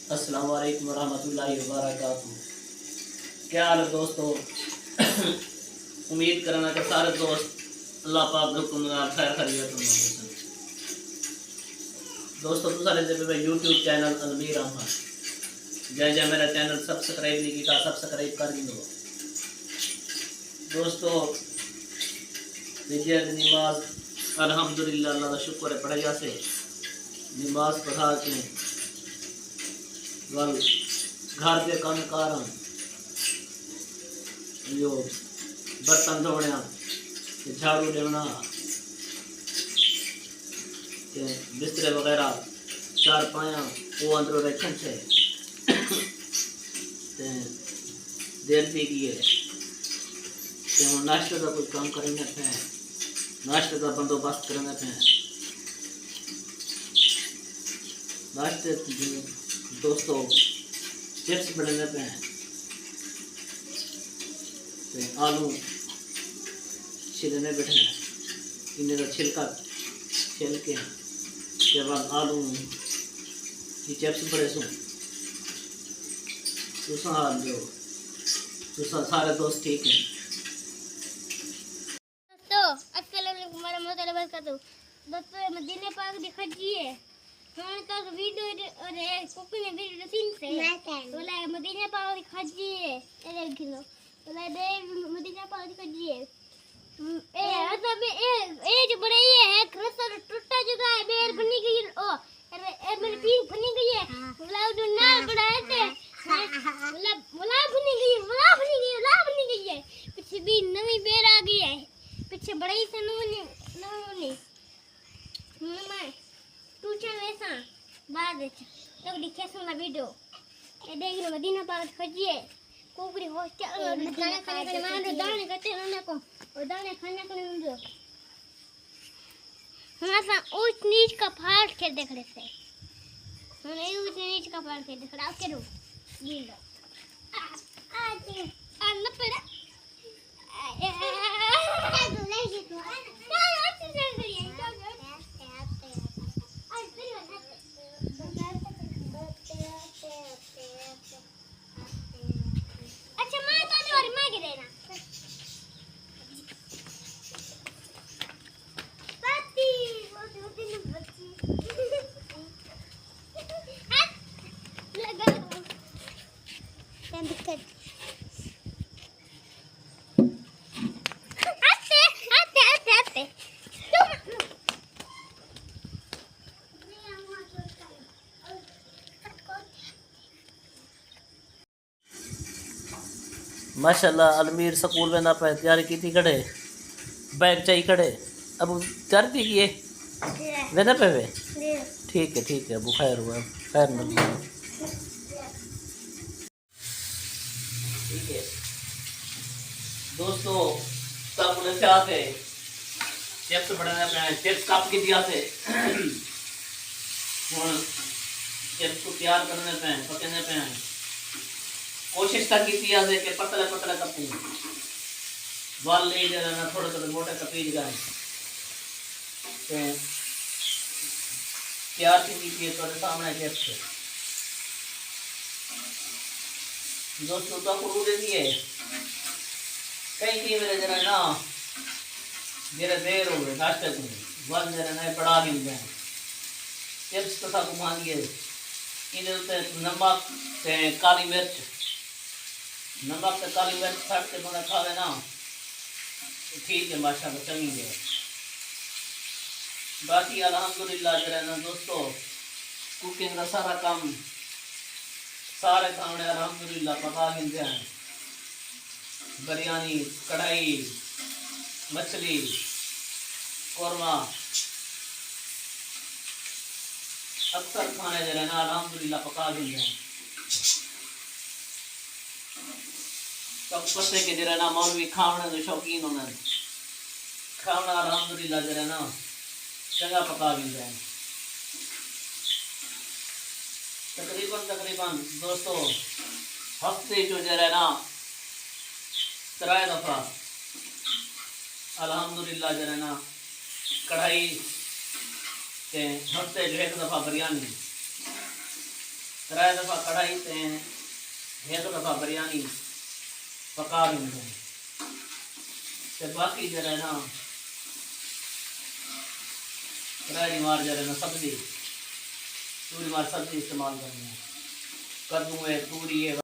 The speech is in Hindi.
अस्सलाम वालेकुम रहमतुल्लाहि व बरकातुहू। क्या हाल है दोस्तों? उम्मीद करना कि सारे दोस्त अल्लाह पाक के हुक्म नाल खैर खैरियत होंगे। दोस्तों तुसारे दे पे यूट्यूब चैनल अलमीर अहमद जै जै मेरा चैनल सब्सक्राइब नहीं किया सब्सक्राइब कर दो। दोस्तों विजय नमाज अल्हम्दुलिल्लाह अल्लाह का शुक्र है पढ़ाया से नमाज पढ़ा के वल घर के काम कारण जो बर्तन धोने झाड़ू देना बिस्तरे वगैरह चार पाया वो अंदर रखन से देर पी गई है हम नाश्ते का कुछ काम करेंगे पे नाश्ते का बंदोबस्त करेंगे पे नाश्ते दोस्तों चिप्स बनाने पे आलू छिलने बैठे हैं इन्हें का छिलका छिल के बाद आलू की चिप्स बड़े सुन तुसा हाल जो तुसा सारे दोस्त ठीक हैं। दोस्तों मदीने पाक दिखा दिए हमारे तो वीडियो और कुकिंग ने वीडियो सीन से बोला मदीने पाक दिखा दिए 1 किलो बोला दे मदीने पाक दिखा दिए ए मतलब ए जो बड़े ये है क्रसर टूटा जगह है बेर बनी गई ओ ए मेरी पीक बनी गई है बोला जो ना बढ़ाए थे बोला बनी गई है पीछे भी नई बेर आ गई है पीछे बड़ा ही सनूनी मैं तू चल ऐसा बाद तो दिखे सुना वीडियो ये देख लो मदीना पाक खजिए कोकरी हॉस्टल दाने खाने के मारो दाने करते ना को और दाने खाने को नहीं दो हमारा ऊंच नीच का फाड़ के देख रहे थे हमने ऊंच नीच का फाड़ के देख रहा के रो ये लो आ न पड़ा माशाल्लाह अलमीर स्कूल में ना पे तैयारी की थी खड़े बैग चाहिए खड़े अब तैयारी थी किए वेना पे वे ठीक है अबू खैर हुआ खैर न ठीक है दोस्तों सब ने क्या थे चिप्स बनाने पे चिप्स काप के दिया थे चिप्स को तैयार करने पे पकने पे कोशिश तक की कि पतला पतला कपू वाल ले जाना थोड़े थोड़े मोटे कपीज गए तैयार की थोड़े सामने चिप्स दोस्तों तो आपको दे दिए कई की मेरे जरा ना मेरे देर हो गए नाश्ते को वन जरा नए पड़ा मिल जाए चिप्स तो सब घुमा दिए इन्हें नमक से काली मिर्च नमक से काली मिर्च फट के बना खावे ना तो ठीक है माशाल्लाह चंगी है। बाकी अल्हम्दुलिल्लाह जरा ना दोस्तों कुकिंग का सारा काम सारे खाने अल्हम्दुलिल्लाह पका मिलते हैं बिरयानी कढ़ाई मछली कोरमा अक्सर खाने जरा ना अल्हम्दुलिल्लाह पका मिलते हैं। तो पते के जरा ना मौलवी खावने के शौकीन होना खावना अल्हम्दुलिल्लाह जरा ना चंगा पका भी जाए तकरीबन दोस्तों हफ्ते जो जरा ना 3 दफ़ा अल्हम्दुलिल्लाह जरा ना कढ़ाई के हफ्ते जो 1 दफ़ा बिरयानी त्रै दफ़ा कढ़ाई ते एक दफ़ा बिरयानी पका लेंगे ते बाकी जरा ना त्रै मार जरा ना सब्जी पूरी मार सब्जी इस्तेमाल करनी है। कद्दू है, तूरी है,